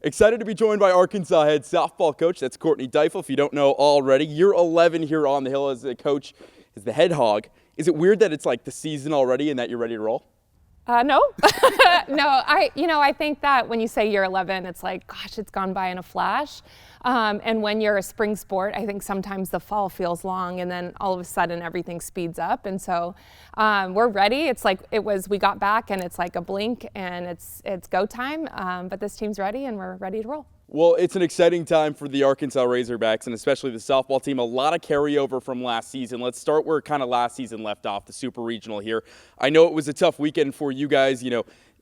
Excited to be joined by Arkansas head softball coach. That's Courtney Deifel. If you don't know already, year 11 here on the Hill as the coach, as the head hog. Is it weird that it's like the season already and that you're ready to roll? No, no. I think that when you say year 11, it's like, gosh, it's gone by in a flash. And when you're a spring sport, I think sometimes the fall feels long, and then all of a sudden everything speeds up. And so we're ready. It's like we got back, and it's like a blink, and it's go time. But this team's ready, and we're ready to roll. Well, it's an exciting time for the Arkansas Razorbacks and especially the softball team. A lot of carryover from last season. Let's start where kind of last season left off, the Super Regional here. I know it was a tough weekend for you guys,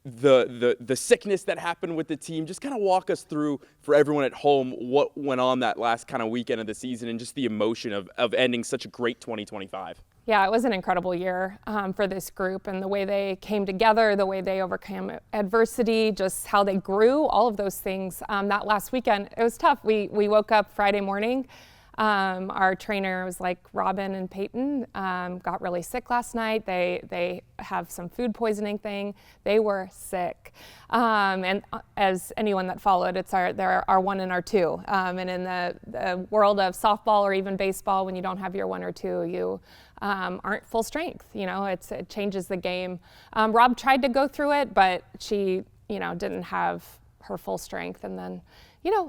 the sickness that happened with the team. Just kind of walk us through, for everyone at home, what went on that last kind of weekend of the season and just the emotion of ending such a great 2025. Yeah, it was an incredible year for this group, and the way they came together, the way they overcame adversity, just how they grew, all of those things. That last weekend, it was tough. We woke up Friday morning. Our trainer was like, Robin and Peyton got really sick last night. They have some food poisoning thing. They were sick. And as anyone that followed, they're our one and our two. And in the world of softball or even baseball, when you don't have your one or two, you aren't full strength. It changes the game. Rob tried to go through it, but she, didn't have her full strength. And then,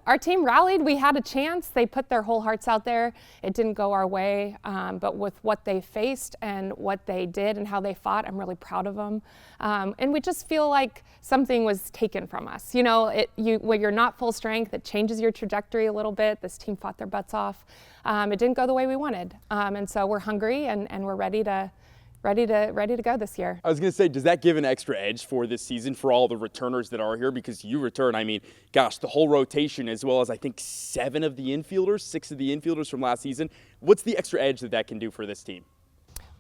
our team rallied. We had a chance. They put their whole hearts out there. It didn't go our way, but with what they faced and what they did and how they fought, I'm really proud of them. And we just feel like something was taken from us. When you're not full strength, it changes your trajectory a little bit. This team fought their butts off. It didn't go the way we wanted, and so we're hungry and we're ready to go this year. I was going to say, does that give an extra edge for this season for all the returners that are here? Because you return, the whole rotation, as well as I think 6 of the infielders from last season. What's the extra edge that can do for this team?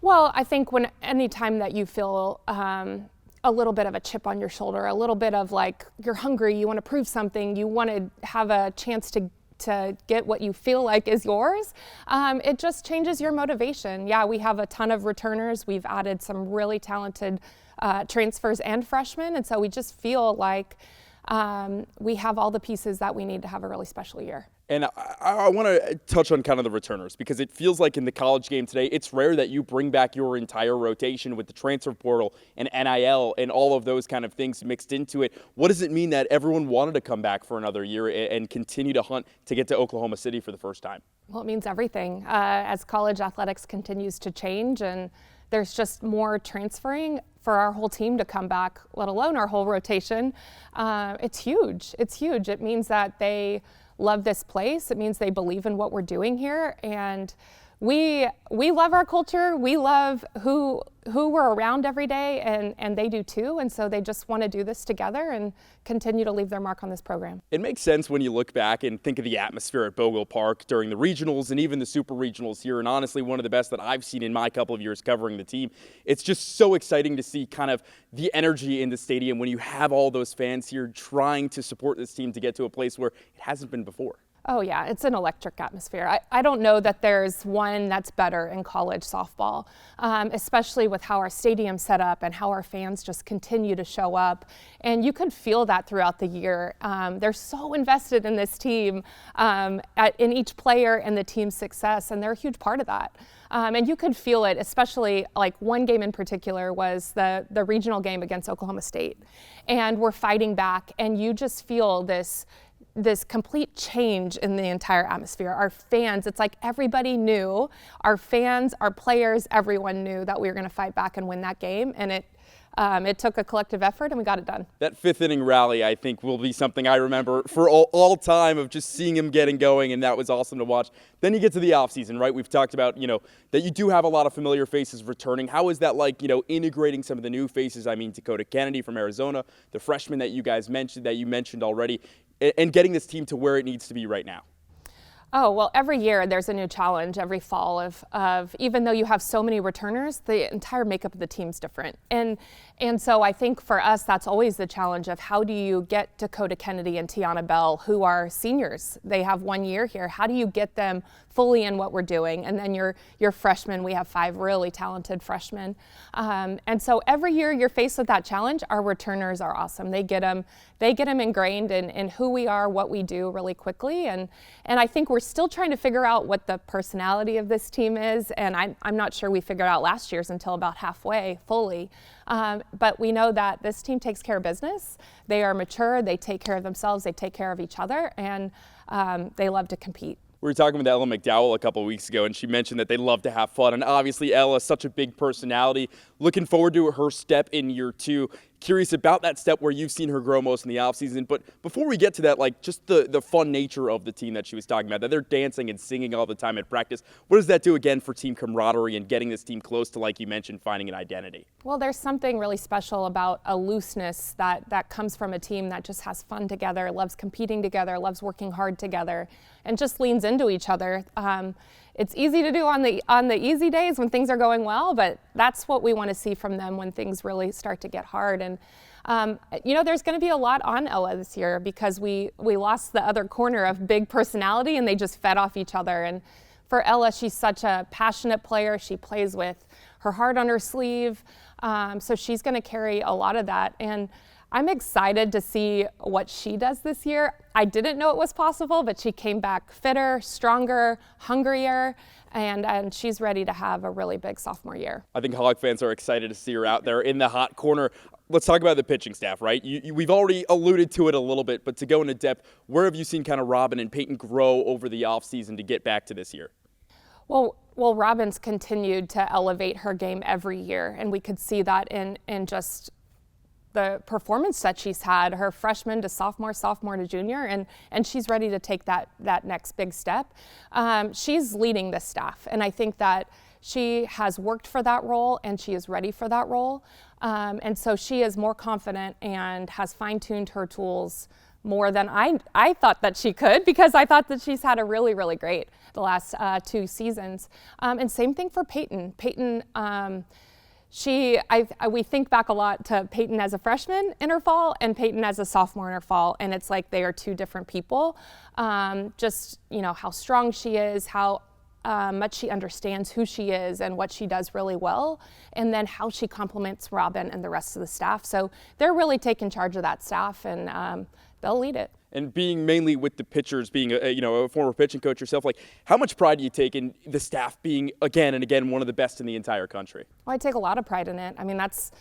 Well, I think anytime that you feel a little bit of a chip on your shoulder, a little bit of like you're hungry, you want to prove something, you want to have a chance to get what you feel like is yours, it just changes your motivation. Yeah, we have a ton of returners. We've added some really talented transfers and freshmen, and so we just feel like we have all the pieces that we need to have a really special year. And I want to touch on kind of the returners, because it feels like in the college game today, it's rare that you bring back your entire rotation with the transfer portal and NIL and all of those kind of things mixed into it. What does it mean that everyone wanted to come back for another year and continue to hunt to get to Oklahoma City for the first time? Well, it means everything. As college athletics continues to change and there's just more transferring for our whole team to come back, let alone our whole rotation, it's huge. It's huge. It means that they love this place. It means they believe in what we're doing here, and we love our culture. We love who we're around every day, and they do too, and so they just want to do this together and continue to leave their mark on this program. It makes sense when you look back and think of the atmosphere at Bogle Park during the regionals and even the super regionals here, and honestly one of the best that I've seen in my couple of years covering the team. It's just so exciting to see kind of the energy in the stadium when you have all those fans here trying to support this team to get to a place where it hasn't been before. Oh yeah, it's an electric atmosphere. I don't know that there's one that's better in college softball, especially with how our stadium's set up and how our fans just continue to show up. And you can feel that throughout the year. They're so invested in this team, in each player and the team's success, and they're a huge part of that. And you could feel it, especially like one game in particular was the regional game against Oklahoma State. And we're fighting back, and you just feel this complete change in the entire atmosphere. Our fans, it's like everybody knew, our fans, our players, everyone knew that we were going to fight back and win that game, and it took a collective effort, and we got it done. That 5th inning rally, I think, will be something I remember for all time of just seeing him getting going, and that was awesome to watch. Then you get to the offseason, right? We've talked about, that you do have a lot of familiar faces returning. How is that like, integrating some of the new faces? Dakota Kennedy from Arizona, the freshman that you mentioned already, and getting this team to where it needs to be right now? Oh, well, every year there's a new challenge every fall of even though you have so many returners, the entire makeup of the team's different. And And so I think for us, that's always the challenge of how do you get Dakota Kennedy and Tiana Bell, who are seniors. They have 1 year here. How do you get them fully in what we're doing? And then your freshmen, we have 5 really talented freshmen. And so every year you're faced with that challenge. Our returners are awesome. They get them ingrained in who we are, what we do really quickly. And I think we're still trying to figure out what the personality of this team is. And I'm not sure we figured out last year's until about halfway fully. But we know that this team takes care of business. They are mature, they take care of themselves, they take care of each other, and they love to compete. We were talking with Ella McDowell a couple of weeks ago, and she mentioned that they love to have fun. And obviously, Ella's such a big personality. Looking forward to her step in year 2. Curious about that step where you've seen her grow most in the offseason. But before we get to that, like just the fun nature of the team that she was talking about, that they're dancing and singing all the time at practice. What does that do, again, for team camaraderie and getting this team close to, like you mentioned, finding an identity? Well, there's something really special about a looseness that comes from a team that just has fun together, loves competing together, loves working hard together, and just leans into each other. It's easy to do on the easy days when things are going well, but that's what we want to see from them when things really start to get hard. And there's going to be a lot on Ella this year because we lost the other corner of big personality, and they just fed off each other. And for Ella, she's such a passionate player. She plays with her heart on her sleeve, so she's going to carry a lot of that. And I'm excited to see what she does this year. I didn't know it was possible, but she came back fitter, stronger, hungrier, and she's ready to have a really big sophomore year. I think Hawk fans are excited to see her out there in the hot corner. Let's talk about the pitching staff, right? We've already alluded to it a little bit, but to go into depth, where have you seen kind of Robin and Peyton grow over the offseason to get back to this year? Well, Robin's continued to elevate her game every year, and we could see that in just the performance that she's had, her freshman to sophomore to junior, and she's ready to take that next big step. She's leading the staff, and I think that she has worked for that role and she is ready for that role. And so she is more confident and has fine-tuned her tools more than I thought that she could, because I thought that she's had a really, really great the last 2 seasons. And same thing for Peyton. Peyton, we think back a lot to Peyton as a freshman in her fall and Peyton as a sophomore in her fall, and it's like they are 2 different people. Just how strong she is, how much she understands who she is and what she does really well, and then how she complements Robin and the rest of the staff. So they're really taking charge of that staff, and they'll lead it. And being mainly with the pitchers, being a former pitching coach yourself, like how much pride do you take in the staff being again and again one of the best in the entire country? Well, I take a lot of pride in it. I mean, that's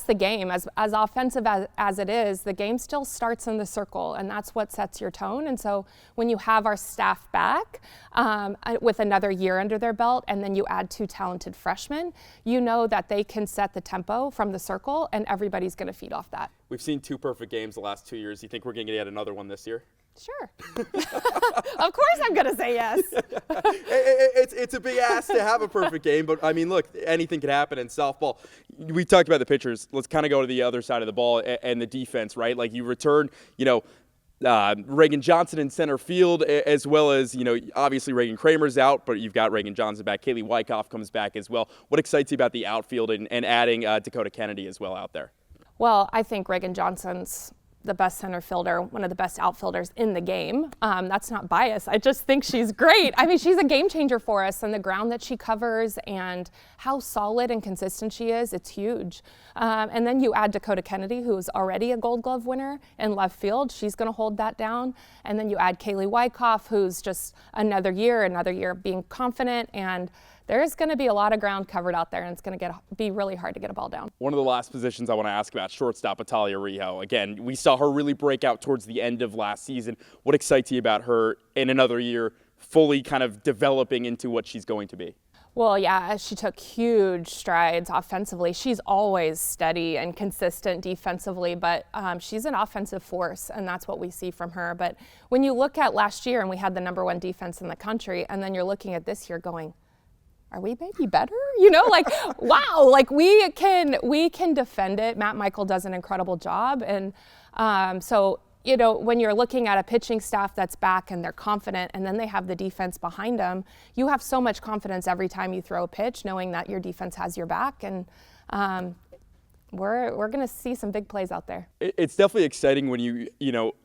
the game. As offensive as it is, the game still starts in the circle, and that's what sets your tone. And so when you have our staff back with another year under their belt, and then you add 2 talented freshmen, you know that they can set the tempo from the circle, and everybody's going to feed off that. We've seen 2 perfect games the last 2 years. Do you think we're going to get another one this year? Sure. Of course I'm going to say yes. It's a big ask to have a perfect game, but I mean, look, anything could happen in softball. We talked about the pitchers. Let's kind of go to the other side of the ball and the defense, right? Like you return, Reagan Johnson in center field, as well as, obviously Reagan Kramer's out, but you've got Reagan Johnson back. Kaylee Wyckoff comes back as well. What excites you about the outfield and adding Dakota Kennedy as well out there? Well, I think Reagan Johnson's the best center fielder, one of the best outfielders in the game. That's not bias. I just think she's great. I mean, she's a game changer for us, and the ground that she covers and how solid and consistent she is, it's huge. And then you add Dakota Kennedy, who's already a Gold Glove winner in left field. She's going to hold that down. And then you add Kaylee Wyckoff, who's just another year of being confident, and there's going to be a lot of ground covered out there, and it's going to be really hard to get a ball down. One of the last positions I want to ask about, shortstop Atalia Rijo. Again, we saw her really break out towards the end of last season. What excites you about her in another year, fully kind of developing into what she's going to be? Well, yeah, she took huge strides offensively. She's always steady and consistent defensively, but she's an offensive force, and that's what we see from her. But when you look at last year, and we had the #1 defense in the country, and then you're looking at this year going, are we maybe better? Wow, like we can defend it. Matt Michael does an incredible job. And so, when you're looking at a pitching staff that's back and they're confident, and then they have the defense behind them, you have so much confidence every time you throw a pitch, knowing that your defense has your back. And we're going to see some big plays out there. It's definitely exciting when you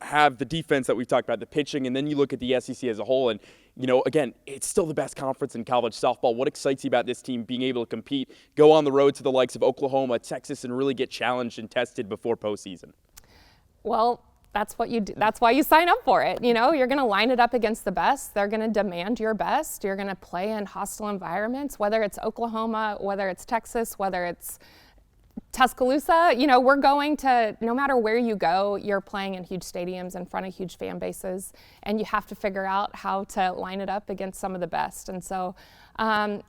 have the defense that we've talked about, the pitching, and then you look at the SEC as a whole. And again, it's still the best conference in college softball. What excites you about this team being able to compete, go on the road to the likes of Oklahoma, Texas, and really get challenged and tested before postseason? Well, that's what you do. That's why you sign up for it. You're going to line it up against the best. They're going to demand your best. You're going to play in hostile environments, whether it's Oklahoma, whether it's Texas, whether it's Tuscaloosa. We're going to, no matter where you go, you're playing in huge stadiums in front of huge fan bases, and you have to figure out how to line it up against some of the best. And so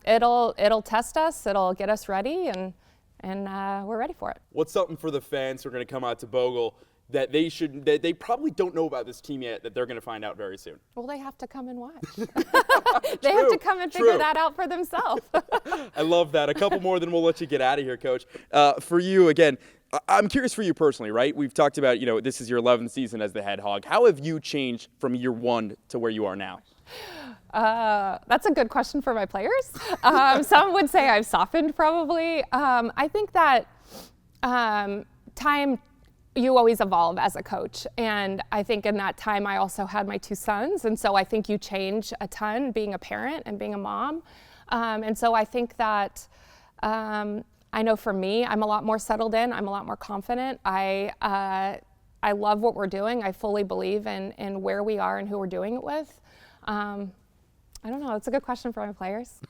it'll test us, it'll get us ready, and we're ready for it. What's something for the fans who are going to come out to Bogle that they probably don't know about this team yet that they're going to find out very soon? Well, they have to come and watch. They have to come and figure that out for themselves. I love that. A couple more, then we'll let you get out of here, Coach. For you, again, I'm curious for you personally, right? We've talked about, this is your 11th season as the head hog. How have you changed from year one to where you are now? That's a good question for my players. Some would say I've softened probably. I think that time, you always evolve as a coach. And I think in that time I also had my 2 sons. And so I think you change a ton being a parent and being a mom. And so I think that I know for me, I'm a lot more settled in. I'm a lot more confident. I love what we're doing. I fully believe in where we are and who we're doing it with. I don't know. It's a good question for my players.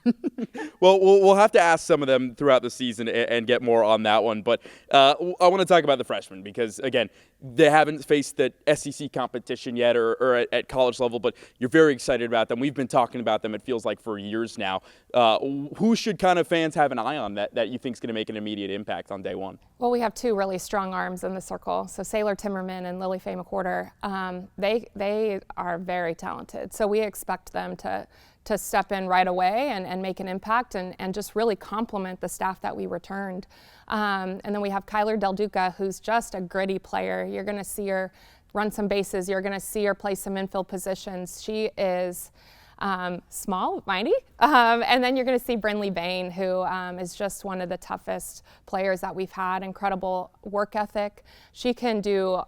Well, we'll have to ask some of them throughout the season and get more on that one. But I want to talk about the freshmen because, again, they haven't faced the SEC competition yet or at college level, but you're very excited about them. We've been talking about them, it feels like, for years now. Who should kind of fans have an eye on that you think is going to make an immediate impact on day one? Well, we have 2 really strong arms in the circle. So Saylor Timmerman and Lily Faye McWhorter, they are very talented. So we expect them to step in right away and make an impact and just really complement the staff that we returned. And then we have Kyler Del Duca, who's just a gritty player. You're going to see her run some bases. You're going to see her play some infield positions. She is small, mighty. And then you're going to see Brinley Bain, who is just one of the toughest players that we've had, incredible work ethic. She can do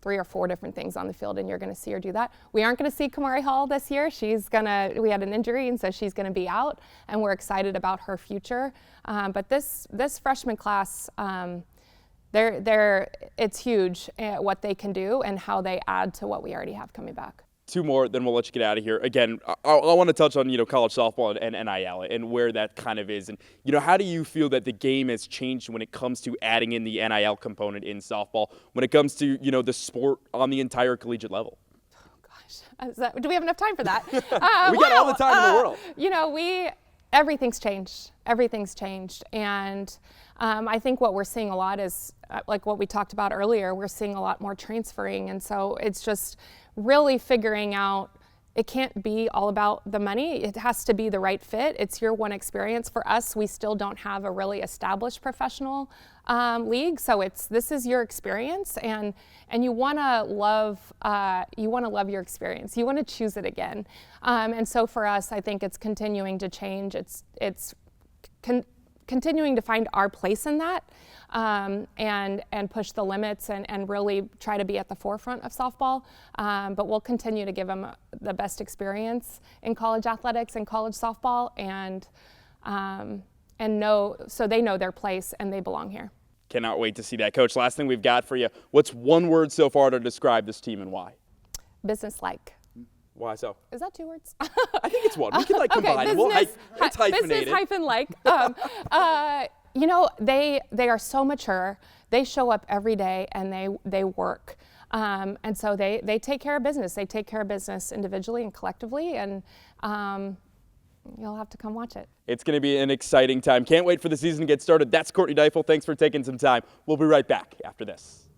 3 or 4 different things on the field, and you're going to see her do that. We aren't going to see Kamari Hall this year. We had an injury, and so she's going to be out, and we're excited about her future. But this freshman class, it's huge what they can do and how they add to what we already have coming back. 2 more, then we'll let you get out of here. Again, I want to touch on college softball and NIL and where that kind of is. And how do you feel that the game has changed when it comes to adding in the NIL component in softball, when it comes to the sport on the entire collegiate level? Oh gosh, do we have enough time for that? We got all the time in the world. Everything's changed. Everything's changed, and I think what we're seeing a lot is like what we talked about earlier. We're seeing a lot more transferring, and so it's just really figuring out, it can't be all about the money. It has to be the right fit. It's your one experience. For us, we still don't have a really established professional league, so this is your experience, and you want to love your experience. You want to choose it again, and so for us, I think it's continuing to change. It's continuing to find our place in that, and push the limits and really try to be at the forefront of softball. But we'll continue to give them the best experience in college athletics and college softball, and so they know their place and they belong here. Cannot wait to see that. Coach, last thing we've got for you. What's one word so far to describe this team and why? Business-like. Why so? Is that 2 words? I think it's 1. We can combine it. It's hyphenated. Business-like. They are so mature. They show up every day and they work. And so they take care of business. They take care of business individually and collectively, and you'll have to come watch it. It's going to be an exciting time. Can't wait for the season to get started. That's Courtney Deifel. Thanks for taking some time. We'll be right back after this.